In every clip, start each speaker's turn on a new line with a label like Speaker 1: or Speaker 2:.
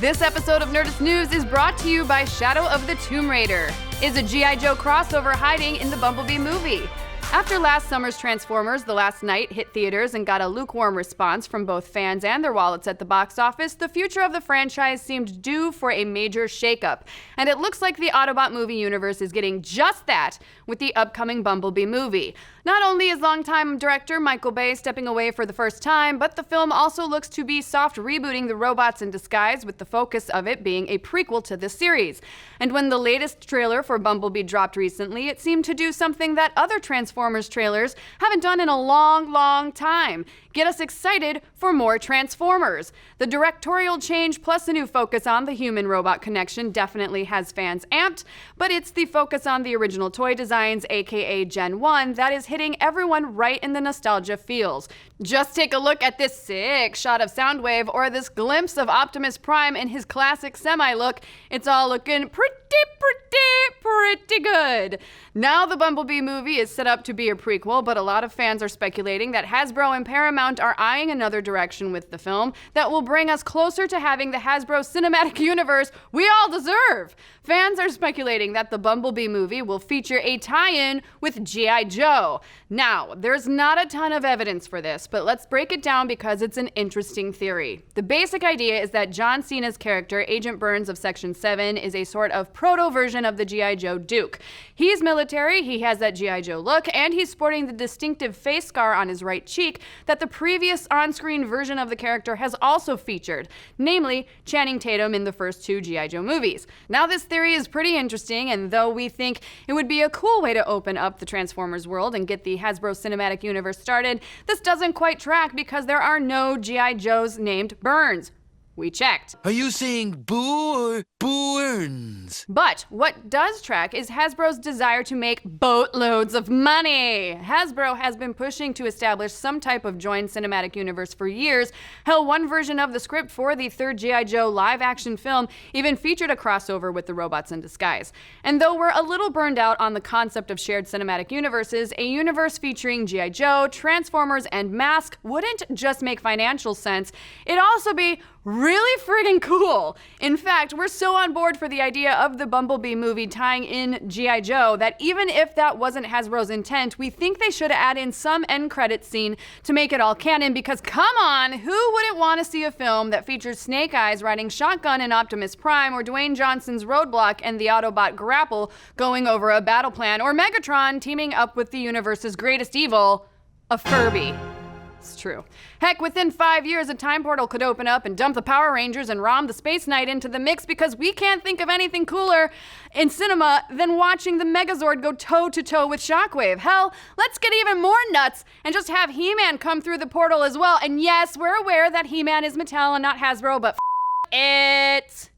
Speaker 1: This episode of Nerdist News is brought to you by Shadow of the Tomb Raider. Is a G.I. Joe crossover hiding in the Bumblebee movie? After last summer's Transformers: The Last Night hit theaters and got a lukewarm response from both fans and their wallets at the box office, the future of the franchise seemed due for a major shakeup. And it looks like the Autobot movie universe is getting just that with the upcoming Bumblebee movie. Not only is longtime director Michael Bay stepping away for the first time, but the film also looks to be soft rebooting the robots in disguise, with the focus of it being a prequel to the series. And when the latest trailer for Bumblebee dropped recently, it seemed to do something that other Transformers trailers haven't done in a long time. Get us excited for more Transformers. The directorial change plus a new focus on the human-robot connection definitely has fans amped, but it's the focus on the original toy designs, aka Gen 1, that is hitting everyone right in the nostalgia feels. Just take a look at this sick shot of Soundwave or this glimpse of Optimus Prime in his classic semi-look. It's all looking pretty good. Now the Bumblebee movie is set up to be a prequel, but a lot of fans are speculating that Hasbro and Paramount are eyeing another direction with the film that will bring us closer to having the Hasbro cinematic universe we all deserve. Fans are speculating that the Bumblebee movie will feature a tie-in with G.I. Joe. Now, there's not a ton of evidence for this, but let's break it down because it's an interesting theory. The basic idea is that John Cena's character, Agent Burns of Section 7, is a sort of proto-version of the G.I. Joe Duke. He's military, he has that G.I. Joe look, and he's sporting the distinctive face scar on his right cheek that the previous on-screen version of the character has also featured, namely Channing Tatum in the first two G.I. Joe movies. Now, this theory is pretty interesting, and though we think it would be a cool way to open up the Transformers world and get the Hasbro cinematic universe started, this doesn't quite track because there are no G.I. Joes named Burns. We checked.
Speaker 2: Are you saying Boo or Burns?
Speaker 1: But what does track is Hasbro's desire to make boatloads of money. Hasbro has been pushing to establish some type of joint cinematic universe for years. Hell, one version of the script for the third G.I. Joe live-action film even featured a crossover with the robots in disguise. And though we're a little burned out on the concept of shared cinematic universes, a universe featuring G.I. Joe, Transformers, and Mask wouldn't just make financial sense, it'd also be really friggin' cool. In fact, we're so on board for the idea of the Bumblebee movie tying in G.I. Joe that even if that wasn't Hasbro's intent, we think they should add in some end credits scene to make it all canon, because come on, who wouldn't want to see a film that features Snake Eyes riding shotgun in Optimus Prime, or Dwayne Johnson's Roadblock and the Autobot Grapple going over a battle plan, or Megatron teaming up with the universe's greatest evil, a Furby? It's true. Heck, within 5 years, a time portal could open up and dump the Power Rangers and ROM the Space Knight into the mix, because we can't think of anything cooler in cinema than watching the Megazord go toe-to-toe with Shockwave. Hell, let's get even more nuts and just have He-Man come through the portal as well. And yes, we're aware that He-Man is Mattel and not Hasbro, but it.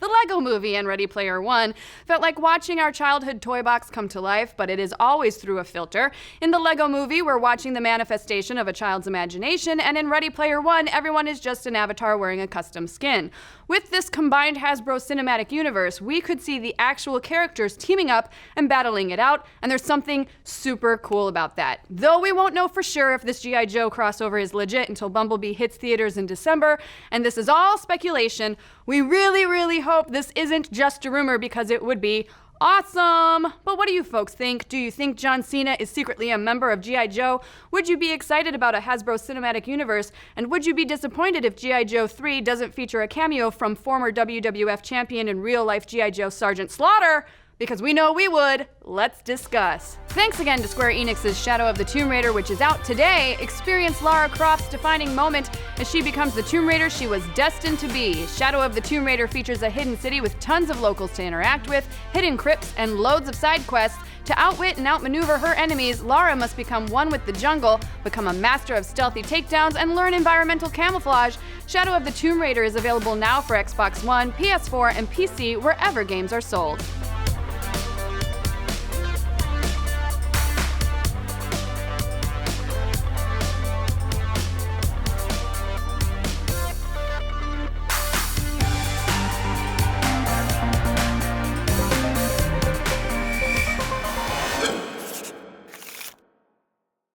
Speaker 1: The Lego Movie and Ready Player One felt like watching our childhood toy box come to life, but it is always through a filter. In the Lego Movie, we're watching the manifestation of a child's imagination, and in Ready Player One, everyone is just an avatar wearing a custom skin. With this combined Hasbro cinematic universe, we could see the actual characters teaming up and battling it out, and there's something super cool about that. Though we won't know for sure if this G.I. Joe crossover is legit until Bumblebee hits theaters in December, and this is all speculation, we really hope this isn't just a rumor, because it would be awesome. But what do you folks think? Do you think John Cena is secretly a member of G.I. Joe? Would you be excited about a Hasbro cinematic universe? And would you be disappointed if G.I. Joe 3 doesn't feature a cameo from former WWF champion and real-life G.I. Joe Sergeant Slaughter? Because we know we would. Let's discuss. Thanks again to Square Enix's Shadow of the Tomb Raider, which is out today. Experience Lara Croft's defining moment as she becomes the Tomb Raider she was destined to be. Shadow of the Tomb Raider features a hidden city with tons of locals to interact with, hidden crypts, and loads of side quests. To outwit and outmaneuver her enemies, Lara must become one with the jungle, become a master of stealthy takedowns, and learn environmental camouflage. Shadow of the Tomb Raider is available now for Xbox One, PS4, and PC wherever games are sold.